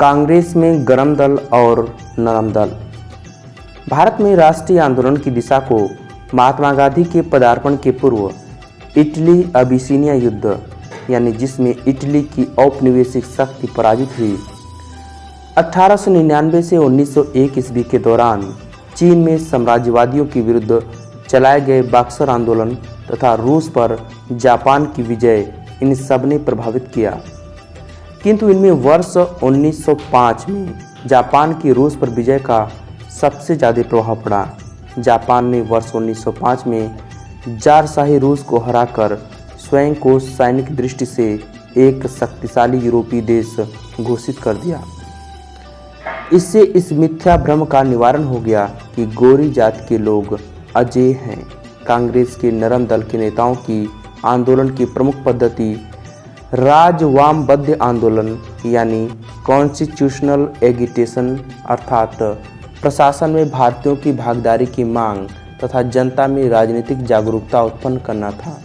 कांग्रेस में गरम दल और नरम दल। भारत में राष्ट्रीय आंदोलन की दिशा को महात्मा गांधी के पदार्पण के पूर्व इटली अबिसिनिया युद्ध, यानी जिसमें इटली की औपनिवेशिक शक्ति पराजित हुई, 1899 से 1901 ईस्वी के दौरान चीन में साम्राज्यवादियों के विरुद्ध चलाए गए बक्सर आंदोलन तथा रूस पर जापान की विजय इन सब ने प्रभावित किया। किंतु इनमें वर्ष 1905 में जापान की रूस पर विजय का सबसे ज़्यादा प्रभाव पड़ा। जापान ने वर्ष 1905 में ज़ारशाही रूस को हराकर स्वयं को सैनिक दृष्टि से एक शक्तिशाली यूरोपीय देश घोषित कर दिया। इससे इस मिथ्या भ्रम का निवारण हो गया कि गोरी जाति के लोग अजेय हैं। कांग्रेस के नरम दल के नेताओं की आंदोलन की प्रमुख पद्धति राजवामबद्ध आंदोलन यानी कॉन्स्टिट्यूशनल एगिटेशन अर्थात प्रशासन में भारतीयों की भागीदारी की मांग तथा जनता में राजनीतिक जागरूकता उत्पन्न करना था।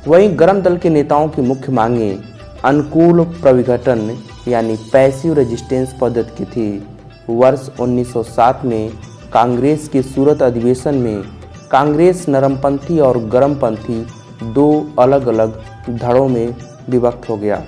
वहीं गरम दल के नेताओं की मुख्य मांगें अनुकूल प्रविघटन यानी पैसिव रेजिस्टेंस पद्धति की थी। वर्ष 1907 में कांग्रेस के सूरत अधिवेशन में कांग्रेस नरमपंथी और गरमपंथी दो अलग अलग धड़ों में विभक्त हो गया।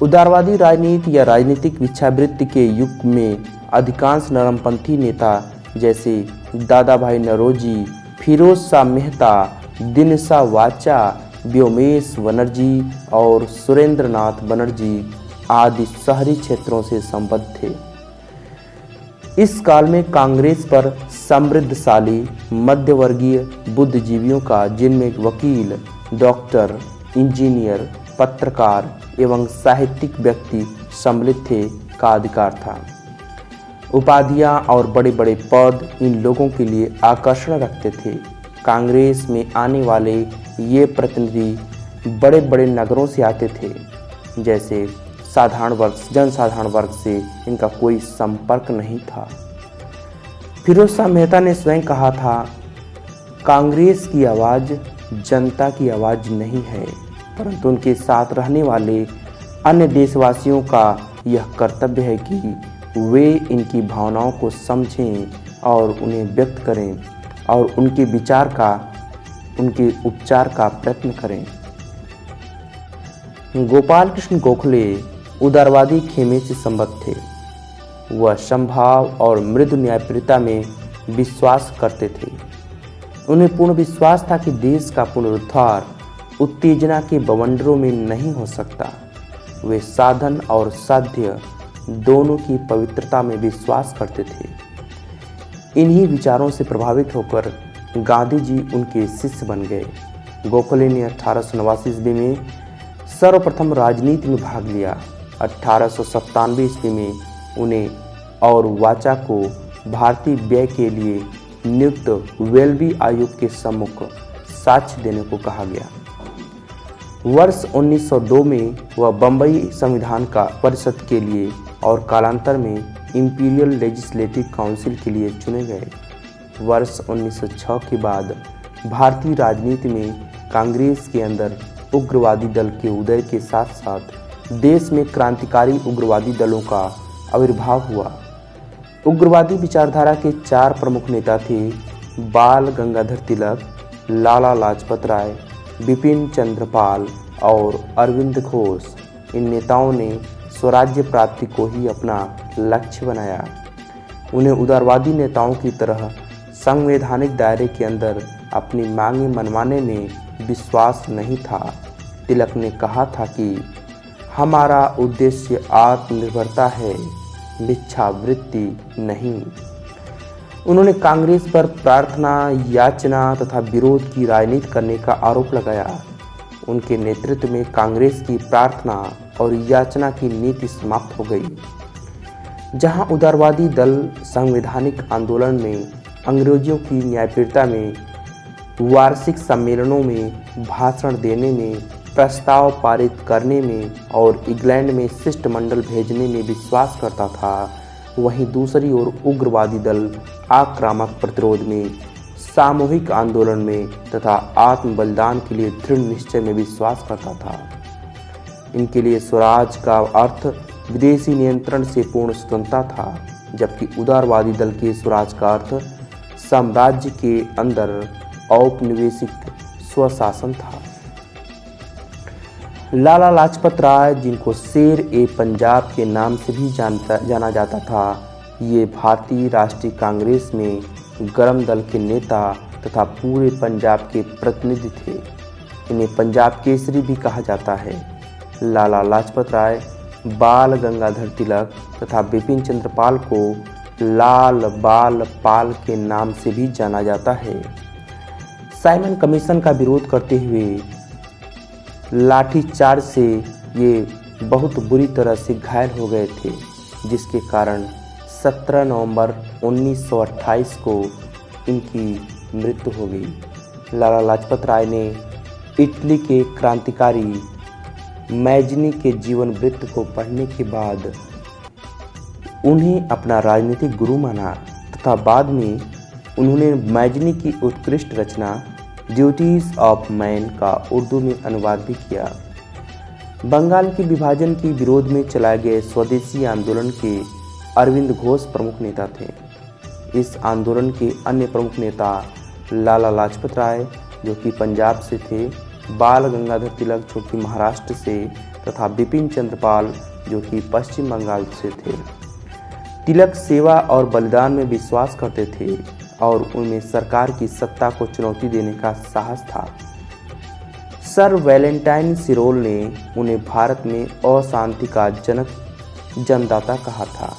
उदारवादी राजनीति या राजनीतिक भिक्षावृत्ति के युग में अधिकांश नरमपंथी नेता जैसे दादा भाई नौरोजी, फिरोज शाह मेहता, दिनशा वाचा, व्योमेश बनर्जी और सुरेंद्रनाथ बनर्जी आदि शहरी क्षेत्रों से संबद्ध थे। इस काल में कांग्रेस पर समृद्धशाली मध्यवर्गीय बुद्धिजीवियों का, जिनमें वकील, डॉक्टर, इंजीनियर, पत्रकार एवं साहित्यिक व्यक्ति सम्मिलित थे, का अधिकार था। उपाधियां और बड़े बड़े पद इन लोगों के लिए आकर्षण रखते थे। कांग्रेस में आने वाले ये प्रतिनिधि बड़े बड़े नगरों से आते थे, जैसे जनसाधारण वर्ग से इनका कोई संपर्क नहीं था। फिरोज शाह मेहता ने स्वयं कहा था, कांग्रेस की आवाज़ जनता की आवाज़ नहीं है, परंतु उनके साथ रहने वाले अन्य देशवासियों का यह कर्तव्य है कि वे इनकी भावनाओं को समझें और उन्हें व्यक्त करें और उनके उपचार का प्रयत्न करें। गोपाल कृष्ण गोखले उदारवादी खेमे से संबद्ध थे। वह समभाव और मृदु न्यायप्रियता में विश्वास करते थे। उन्हें पूर्ण विश्वास था कि देश का पुनरुद्धार उत्तेजना के बवंडरों में नहीं हो सकता। वे साधन और साध्य दोनों की पवित्रता में विश्वास करते थे। इन्हीं विचारों से प्रभावित होकर गांधी जी उनके शिष्य बन गए। गोखले ने 1889 ईस्वी में सर्वप्रथम राजनीति में भाग लिया। 1897 ईस्वी में उन्हें और वाचा को भारतीय व्यय के लिए नियुक्त वेल्बी आयोग के सम्मुख साक्ष्य देने को कहा गया। वर्ष 1902 में वह बम्बई संविधान का परिषद के लिए और कालांतर में इंपीरियल लेजिस्लेटिव काउंसिल के लिए चुने गए। वर्ष 1906 के बाद भारतीय राजनीति में कांग्रेस के अंदर उग्रवादी दल के उदय के साथ साथ देश में क्रांतिकारी उग्रवादी दलों का आविर्भाव हुआ। उग्रवादी विचारधारा के 4 प्रमुख नेता थे: बाल गंगाधर तिलक, लाला लाजपत राय, बिपिन चंद्र पाल और अरविंद घोष। इन नेताओं ने स्वराज्य प्राप्ति को ही अपना लक्ष्य बनाया। उन्हें उदारवादी नेताओं की तरह संवैधानिक दायरे के अंदर अपनी मांगें मनवाने में विश्वास नहीं था। तिलक ने कहा था कि हमारा उद्देश्य आत्मनिर्भरता है, भिक्षावृत्ति नहीं। उन्होंने कांग्रेस पर प्रार्थना, याचना तथा विरोध की राजनीति करने का आरोप लगाया। उनके नेतृत्व में कांग्रेस की प्रार्थना और याचना की नीति समाप्त हो गई। जहां उदारवादी दल संवैधानिक आंदोलन में, अंग्रेजों की न्यायप्रियता में, वार्षिक सम्मेलनों में भाषण देने में, प्रस्ताव पारित करने में और इंग्लैंड में शिष्टमंडल भेजने में विश्वास करता था, वहीं दूसरी ओर उग्रवादी दल आक्रामक प्रतिरोध में, सामूहिक आंदोलन में तथा आत्म बलिदान के लिए दृढ़ निश्चय में विश्वास करता था। इनके लिए स्वराज का अर्थ विदेशी नियंत्रण से पूर्ण स्वतंत्रता था, जबकि उदारवादी दल के स्वराज का अर्थ साम्राज्य के अंदर औपनिवेशिक स्वशासन था। लाला लाजपत राय, जिनको शेर ए पंजाब के नाम से भी जाना जाता था, ये भारतीय राष्ट्रीय कांग्रेस में गरम दल के नेता तथा पूरे पंजाब के प्रतिनिधि थे। इन्हें पंजाब केसरी भी कहा जाता है। लाला लाजपत राय, बाल गंगाधर तिलक तथा बिपिन चंद्र पाल को लाल बाल पाल के नाम से भी जाना जाता है। साइमन कमीशन का विरोध करते हुए लाठीचार्ज से ये बहुत बुरी तरह से घायल हो गए थे, जिसके कारण 17 नवंबर 1928 को इनकी मृत्यु हो गई। लाला लाजपत राय ने इटली के क्रांतिकारी मैजनी के जीवन वृत्त को पढ़ने के बाद उन्हें अपना राजनीतिक गुरु माना तथा बाद में उन्होंने मैजनी की उत्कृष्ट रचना ड्यूटीज ऑफ मैन का उर्दू में अनुवाद भी किया। बंगाल के विभाजन के विरोध में चलाए गए स्वदेशी आंदोलन के अरविंद घोष प्रमुख नेता थे। इस आंदोलन के अन्य प्रमुख नेता लाला लाजपत राय, जो कि पंजाब से थे, बाल गंगाधर तिलक, जो कि महाराष्ट्र से, तथा बिपिन चंद्र पाल, जो कि पश्चिम बंगाल से थे। तिलक सेवा और बलिदान में विश्वास करते थे और उनमें सरकार की सत्ता को चुनौती देने का साहस था। सर वैलेंटाइन सिरोल ने उन्हें भारत में अशांति का जन्मदाता कहा था।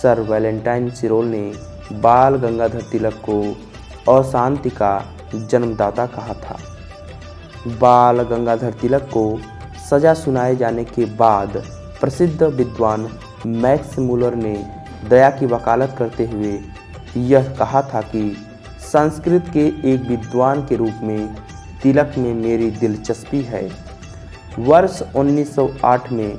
सर वैलेंटाइन सिरोल ने बाल गंगाधर तिलक को अशांति का जन्मदाता कहा था। बाल गंगाधर तिलक को सजा सुनाए जाने के बाद प्रसिद्ध विद्वान मैक्स मुलर ने दया की वकालत करते हुए यह कहा था कि संस्कृत के एक विद्वान के रूप में तिलक में मेरी दिलचस्पी है। वर्ष 1908 में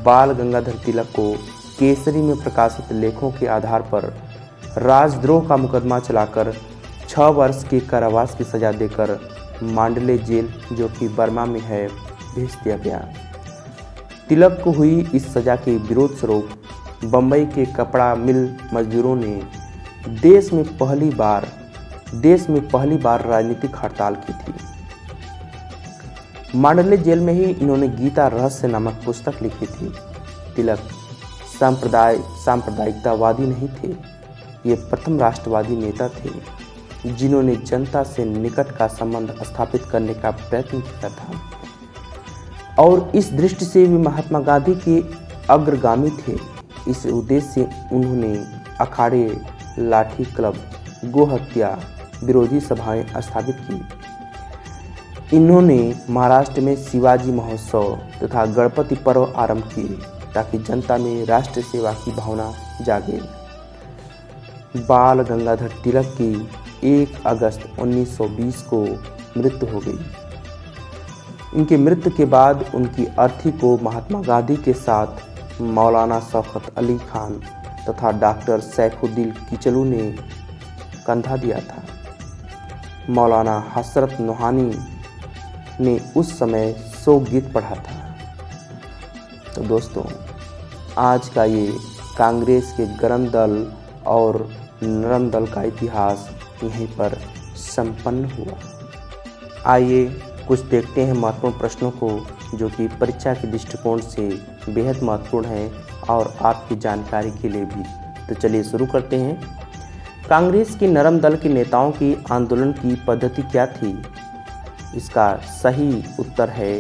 बाल गंगाधर तिलक को केसरी में प्रकाशित लेखों के आधार पर राजद्रोह का मुकदमा चलाकर 6 वर्ष के कारावास की सजा देकर मांडले जेल, जो कि बर्मा में है, भेज दिया गया। तिलक को हुई इस सजा के विरोध स्वरूप बम्बई के कपड़ा मिल मजदूरों ने देश में पहली बार राजनीतिक हड़ताल की थी। मांडले जेल में ही इन्होंने गीता रहस्य नामक पुस्तक लिखी थी। तिलक सांप्रदायिकतावादी नहीं थे, ये प्रथम राष्ट्रवादी नेता थे जिन्होंने जनता से निकट का संबंध स्थापित करने का प्रयत्न किया था और इस दृष्टि से वे महात्मा गांधी के अग्रगामी थे। इस उद्देश्य से उन्होंने अखाड़े, लाठी क्लब, गोहत्या विरोधी सभाएं स्थापित की। इन्होंने महाराष्ट्र में शिवाजी महोत्सव तथा गणपति पर्व आरंभ किए ताकि जनता में राष्ट्र सेवा की भावना जागे। बाल गंगाधर तिलक की 1 अगस्त 1920 को मृत्यु हो गई। इनकी मृत्यु के बाद उनकी अर्थी को महात्मा गांधी के साथ मौलाना शौकत अली खान तथा डॉक्टर सैफुद्दीन किचलू ने कंधा दिया था। मौलाना हसरत नोहानी ने उस समय शोक गीत पढ़ा था। तो दोस्तों, आज का ये कांग्रेस के गरम दल और नरम दल का इतिहास यहीं पर संपन्न हुआ। आइए कुछ देखते हैं महत्वपूर्ण प्रश्नों को, जो कि परीक्षा के दृष्टिकोण से बेहद महत्वपूर्ण है और आपकी जानकारी के लिए भी। तो चलिए शुरू करते हैं। कांग्रेस के नरम दल के नेताओं की आंदोलन की पद्धति क्या थी? इसका सही उत्तर है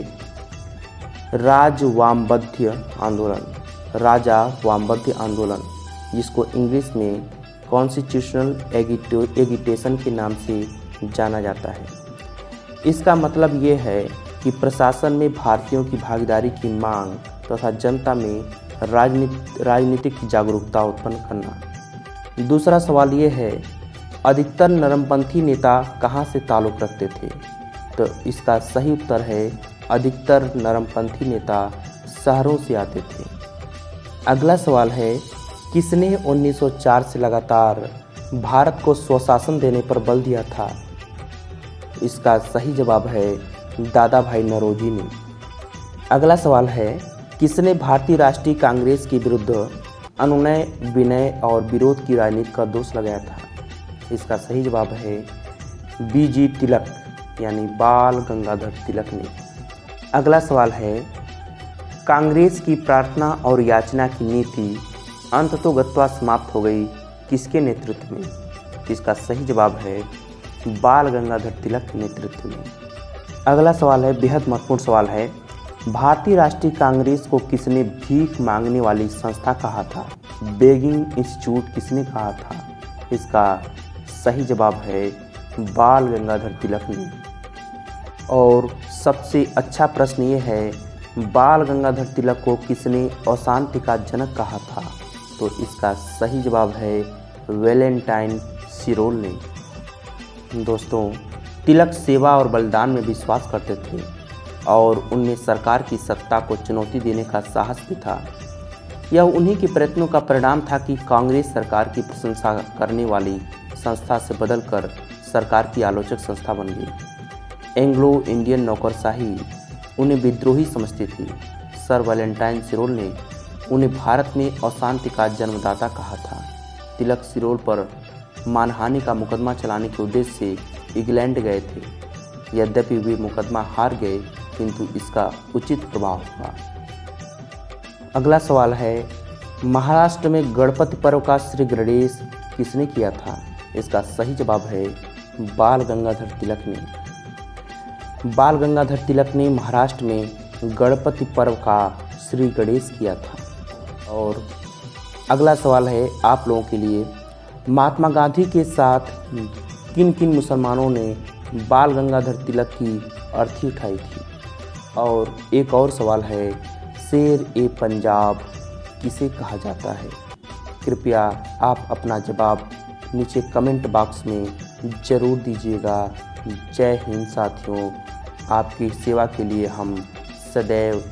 राजवामबद्ध आंदोलन, राजा वामबद्ध आंदोलन, जिसको इंग्लिश में कॉन्स्टिट्यूशनल एगिटेशन के नाम से जाना जाता है। इसका मतलब ये है कि प्रशासन में भारतीयों की भागीदारी की मांग तथा जनता में राजनीतिक जागरूकता उत्पन्न करना। दूसरा सवाल ये है, अधिकतर नरमपंथी नेता कहाँ से ताल्लुक़ रखते थे? तो इसका सही उत्तर है अधिकतर नरमपंथी नेता शहरों से आते थे। अगला सवाल है, किसने 1904 से लगातार भारत को स्वशासन देने पर बल दिया था? इसका सही जवाब है दादा भाई नौरोजी ने। अगला सवाल है, किसने भारतीय राष्ट्रीय कांग्रेस के विरुद्ध अनुनय, विनय और विरोध की राजनीति का दोष लगाया था? इसका सही जवाब है बीजी तिलक यानी बाल गंगाधर तिलक ने। अगला सवाल है, कांग्रेस की प्रार्थना और याचना की नीति अंततोगत्वा समाप्त हो गई किसके नेतृत्व में? इसका सही जवाब है बाल गंगाधर तिलक के नेतृत्व में। अगला सवाल है, बेहद महत्वपूर्ण सवाल है, भारतीय राष्ट्रीय कांग्रेस को किसने भीख मांगने वाली संस्था कहा था? बेगिंग इंस्टीट्यूट किसने कहा था? इसका सही जवाब है बाल गंगाधर तिलक ने। और सबसे अच्छा प्रश्न ये है, बाल गंगाधर तिलक को किसने अशांति का जनक कहा था? तो इसका सही जवाब है वैलेंटाइन सिरोल ने। दोस्तों, तिलक सेवा और बलिदान में विश्वास करते थे और उनमें सरकार की सत्ता को चुनौती देने का साहस भी था। यह उन्हीं के प्रयत्नों का परिणाम था कि कांग्रेस सरकार की प्रशंसा करने वाली संस्था से बदलकर सरकार की आलोचक संस्था बन गई। एंग्लो इंडियन नौकरशाही उन्हें विद्रोही समझती थी। सर वैलेंटाइन सिरोल ने उन्हें भारत में अशांति का जन्मदाता कहा था। तिलक सिरोल पर मानहानि का मुकदमा चलाने के उद्देश्य से इंग्लैंड गए थे। यद्यपि वे मुकदमा हार गए, किंतु इसका उचित प्रभाव हुआ। अगला सवाल है, महाराष्ट्र में गणपति पर्व का श्री गणेश किसने किया था? इसका सही जवाब है बाल गंगाधर तिलक ने। बाल गंगाधर तिलक ने महाराष्ट्र में गणपति पर्व का श्री गणेश किया था। और अगला सवाल है आप लोगों के लिए, महात्मा गांधी के साथ किन किन मुसलमानों ने बाल गंगाधर तिलक की अर्थी उठाई थी? और एक और सवाल है, शेर ए पंजाब किसे कहा जाता है? कृपया आप अपना जवाब नीचे कमेंट बॉक्स में ज़रूर दीजिएगा। जय हिंद साथियों, आपकी सेवा के लिए हम सदैव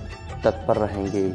तत्पर रहेंगे।